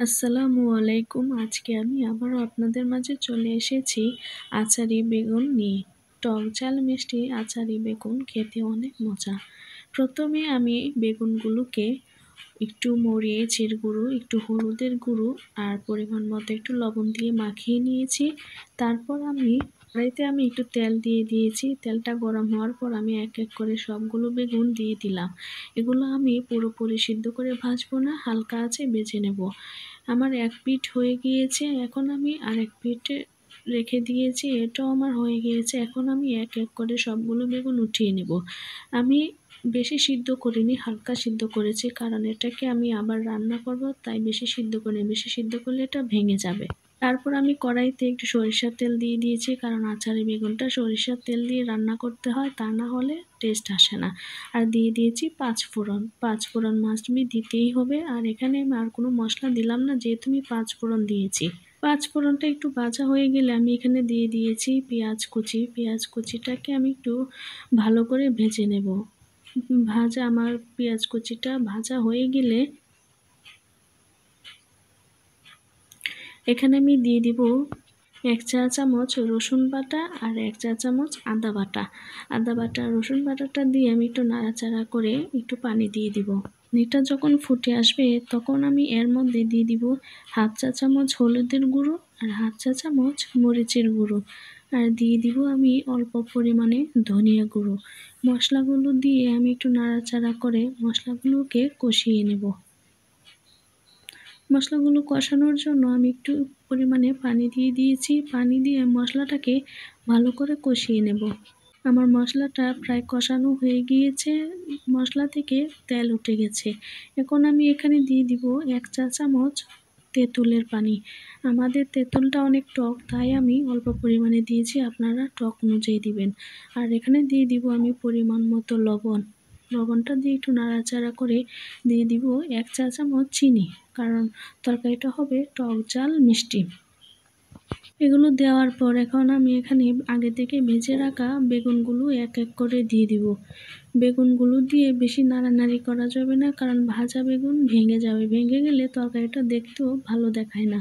আসসালামু আলাইকুম। আজকে আমি আবারও আপনাদের মাঝে চলে এসেছি আচারি বেগুন নিয়ে। টক ঝাল মিষ্টি আচারি বেগুন খেতে অনেক মজা। প্রথমে আমি বেগুনগুলোকে একটু মরিচের গুঁড়ো, একটু হলুদের গুঁড়ো আর পরিমাণ মতো একটু লবণ দিয়ে মাখিয়ে নিয়েছি। তারপর কড়াইতে আমি একটু তেল দিয়ে দিয়েছি। তেলটা গরম হওয়ার পর আমি এক এক করে সবগুলো বেগুন দিয়ে দিলাম। এগুলো আমি পুরোপুরি সিদ্ধ করে ভাজবো না, হালকা আঁচে ভেজে নেব। আমার এক পিঠ হয়ে গিয়েছে, এখন আমি আরেক পিঠে রেখে দিয়েছি, এটাও আমার হয়ে গিয়েছে। এখন আমি এক এক করে সবগুলো বেগুন উঠিয়ে নেব। আমি বেশি সিদ্ধ করিনি, হালকা সিদ্ধ করেছি, কারণ এটাকে আমি আবার রান্না করব, তাই বেশি সিদ্ধ করিনি। বেশি সিদ্ধ করলে এটা ভেঙে যাবে। তারপর আমি কড়াইতে একটু সরিষার তেল দিয়ে দিয়েছি, কারণ আচারি বেগুনটা সরিষার তেল দিয়ে রান্না করতে হয়, তা না হলে টেস্ট আসে না। আর দিয়ে দিয়েছি পাঁচফোড়ন। পাঁচফোড়ন মাস্ট বি দিতেই হবে। আর এখানে আমি আর কোনো মশলা দিলাম না, যেহেতু আমি পাঁচফোড়ন দিয়েছি। পাঁচফোড়নটা একটু ভাজা হয়ে গেলে আমি এখানে দিয়ে দিয়েছি পেঁয়াজ কুচি। পেঁয়াজ কুচিটাকে আমি একটু ভালো করে ভেজে নেব। আমার পেঁয়াজ কুচিটা ভাজা হয়ে গেলে এখানে আমি দিয়ে দিব 1 চা চামচ রসুন বাটা আর 1 চা চামচ আদা বাটা। আদা বাটা রসুন বাটাটা দিয়ে আমি একটু নাড়াচাড়া করে একটু পানি দিয়ে দিব। এটা যখন ফুটে আসবে তখন আমি এর মধ্যে দিয়ে দিব 1/2 চা চামচ হলুদের গুঁড়ো আর 1/2 চা চামচ মরিচের গুঁড়ো। আর দিয়ে দিব আমি অল্প পরিমাণে ধনিয়া গুঁড়ো। মশলাগুলো দিয়ে আমি একটু নাড়াচাড়া করে মশলাগুলোকে কষিয়ে নেব। মশলাগুলো কষানোর জন্য আমি একটু পরিমাণে পানি দিয়ে দিয়েছি। পানি দিয়ে মশলাটাকে ভালো করে কষিয়ে নেব। আমার মশলাটা প্রায় কষানো হয়ে গিয়েছে, মশলা থেকে তেল উঠে গেছে। এখন আমি এখানে দিয়ে দিব 1 চা চামচ তেঁতুলের পানি। আমাদের তেঁতুলটা অনেক টক, তাই আমি অল্প পরিমাণে দিয়েছি, আপনারা টক অনুযায়ী দিবেন। আর এখানে দিয়ে দিব আমি পরিমাণ মতো লবণ। লবণটা দিয়ে একটু নাড়াচাড়া করে দিয়ে দিব 1 চা চামচ চিনি, কারণ তরকারিটা হবে টক ঝাল মিষ্টি। এগুলো দেওয়ার পর এখন আমি এখানে আগে থেকে ভেজে রাখা বেগুনগুলো এক এক করে দিয়ে দিব। বেগুনগুলো দিয়ে বেশি নাড়ানাড়ি করা যাবে না, কারণ ভাজা বেগুন ভেঙে যাবে। ভেঙে গেলে তরকারিটা দেখতেও ভালো দেখায় না।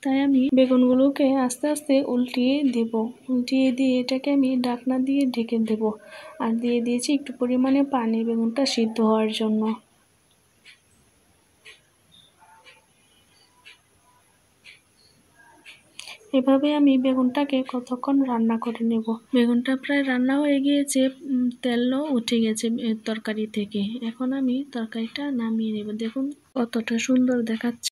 তাই আমি বেগুনগুলোকে আস্তে আস্তে উল্টিয়ে দেব। উল্টিয়ে দিয়ে এটাকে আমি ঢাকনা দিয়ে ঢেকে দেব। আর দিয়ে দিয়েছি একটু পরিমাণে পানি বেগুনটা সিদ্ধ হওয়ার জন্য। এভাবে আমি বেগুনটাকে কতক্ষণ রান্না করে নেব। বেগুনটা প্রায় রান্না হয়ে গিয়েছে, তেলও উঠে গেছে তরকারি থেকে। এখন আমি তরকারিটা নামিয়ে নেব। দেখুন কতটা সুন্দর দেখাচ্ছে।